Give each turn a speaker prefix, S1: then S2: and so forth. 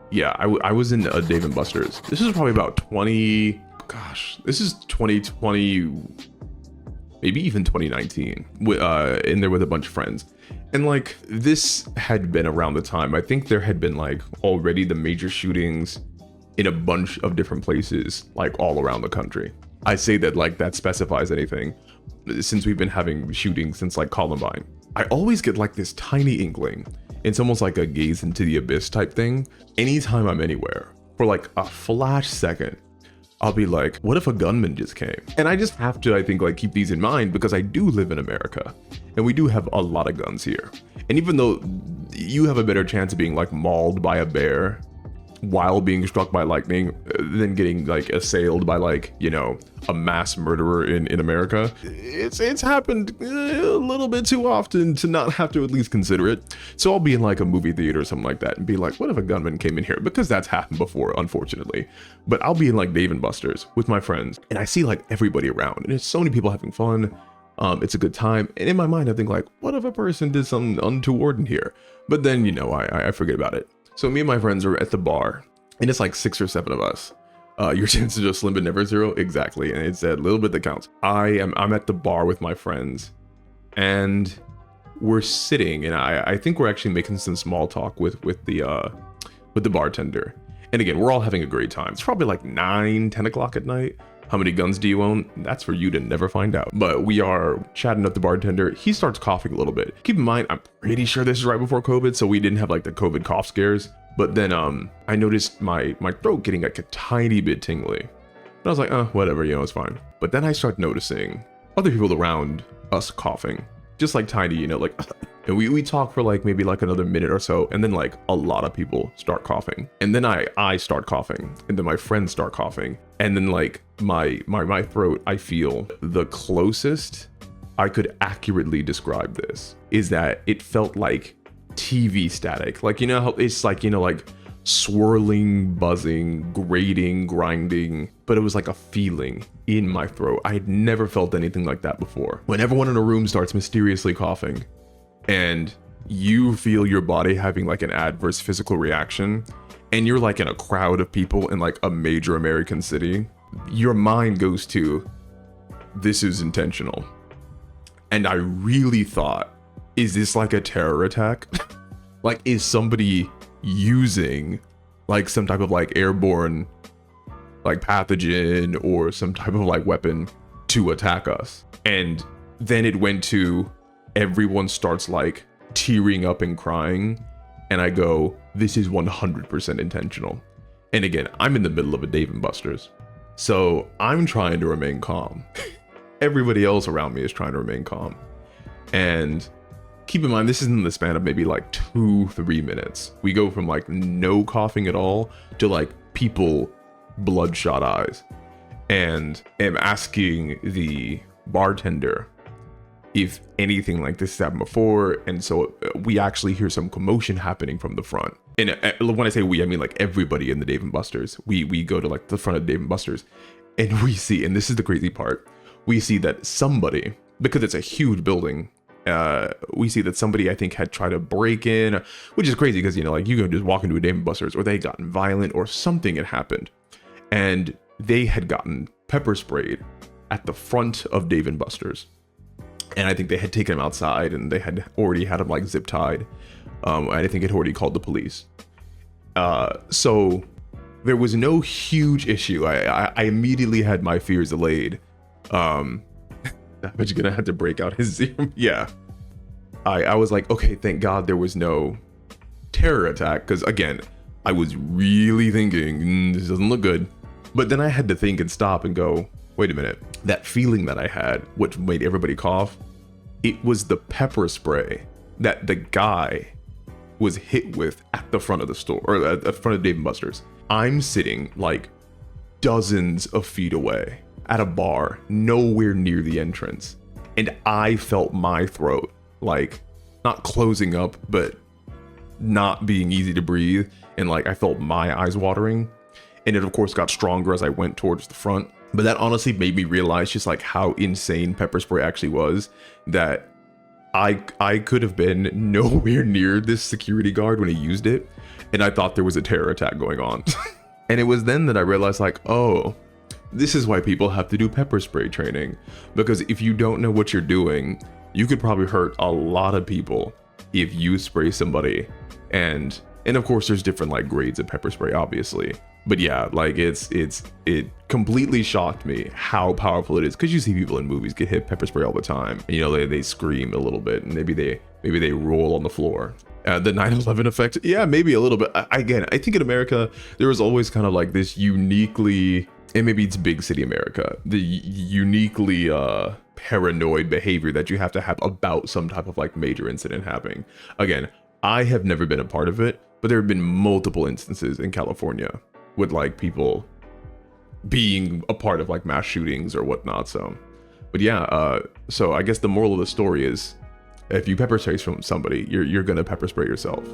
S1: Yeah, I was in a Dave and Buster's. This is probably about 20, this is 2020, maybe even 2019, in there with a bunch of friends. And like, this had been around the time, I think there had been like already the major shootings in a bunch of different places, like all around the country. I say that like that specifies anything, since we've been having shootings since like Columbine. I always get like this tiny inkling. It's almost like a gaze into the abyss type thing. Anytime I'm anywhere, for like a flash second, I'll be like, what if a gunman just came? And I just have to, I think, like keep these in mind because I do live in America and we do have a lot of guns here. And even though you have a better chance of being like mauled by a bear while being struck by lightning than getting like assailed by like, you know, a mass murderer in America, it's happened a little bit too often to not have to at least consider it. So I'll be in like a movie theater or something like that and be like, what if a gunman came in here? Because that's happened before, unfortunately. But I'll be in like Dave and Buster's with my friends and I see like everybody around and it's so many people having fun. It's a good time. And in my mind, I think like, what if a person did something untoward in here? But then, you know, I forget about it. So me and my friends are at the bar and it's like 6 or 7 of us. Your chances are slim but never zero. Exactly. And it's a little bit that counts. I'm at the bar with my friends and we're sitting and I think we're actually making some small talk with the bartender. And again, we're all having a great time. It's probably like 9-10 o'clock at night. How many guns do you own? That's for you to never find out. But we are chatting up the bartender. He starts coughing a little bit. Keep in mind, I'm pretty sure this is right before COVID, so we didn't have like the COVID cough scares. But then I noticed my throat getting like a tiny bit tingly. And I was like, whatever, you know, it's fine. But then I start noticing other people around us coughing, just like tiny, you know, like, and we talk for like maybe like another minute or so. And then like a lot of people start coughing. And then I start coughing and then my friends start coughing. And then like my throat, I feel the closest I could accurately describe this is that it felt like TV static. Like, you know how it's like, you know, like swirling, buzzing, grating, grinding, but it was like a feeling in my throat. I had never felt anything like that before. When everyone in a room starts mysteriously coughing and you feel your body having like an adverse physical reaction and you're like in a crowd of people in like a major American city, your mind goes to, this is intentional. And I really thought, is this like a terror attack? Like, is somebody using like some type of like airborne like pathogen or some type of like weapon to attack us? And then it went to everyone starts like tearing up and crying. And I go, this is 100% intentional. And again, I'm in the middle of a Dave and Buster's. So I'm trying to remain calm. Everybody else around me is trying to remain calm. And keep in mind, this is in the span of maybe like 2-3 minutes. We go from like no coughing at all to like people bloodshot eyes. And am asking the bartender if anything like this has happened before. And so we actually hear some commotion happening from the front. And when I say we, I mean like everybody in the Dave and Buster's. We go to like the front of Dave and Buster's and we see, and this is the crazy part, we see that somebody, because it's a huge building, we see that somebody I think had tried to break in, which is crazy because, you know, like you can just walk into a Dave and Buster's or they had gotten violent or something had happened. And they had gotten pepper sprayed at the front of Dave and Buster's. And I think they had taken him outside and they had already had him like zip tied. I think it already called the police. So there was no huge issue. I immediately had my fears allayed. But you're gonna have to break out his Zoom. Yeah. I was like, okay, thank God there was no terror attack. Because again, I was really thinking, this doesn't look good. But then I had to think and stop and go, wait a minute. That feeling that I had, which made everybody cough, it was the pepper spray that the guy was hit with at the front of the store, or at the front of Dave & Buster's. I'm sitting like dozens of feet away at a bar, nowhere near the entrance. And I felt my throat like not closing up, but not being easy to breathe. And like, I felt my eyes watering. And it of course got stronger as I went towards the front. But that honestly made me realize just like how insane pepper spray actually was, that I could have been nowhere near this security guard when he used it, and I thought there was a terror attack going on. And it was then that I realized, like, oh, this is why people have to do pepper spray training, because if you don't know what you're doing, you could probably hurt a lot of people if you spray somebody. And of course there's different like grades of pepper spray, obviously, but yeah, like it completely shocked me how powerful it is, because you see people in movies get hit pepper spray all the time, and, you know, they scream a little bit, and maybe they roll on the floor. The 9/11 effect, yeah, maybe a little bit. Again, I think in America there was always kind of like this uniquely, and maybe it's big city America, the uniquely paranoid behavior that you have to have about some type of like major incident happening. Again, I have never been a part of it, but there have been multiple instances in California with like people being a part of like mass shootings or whatnot. So, but yeah, so I guess the moral of the story is, if you pepper spray from somebody, you're gonna pepper spray yourself.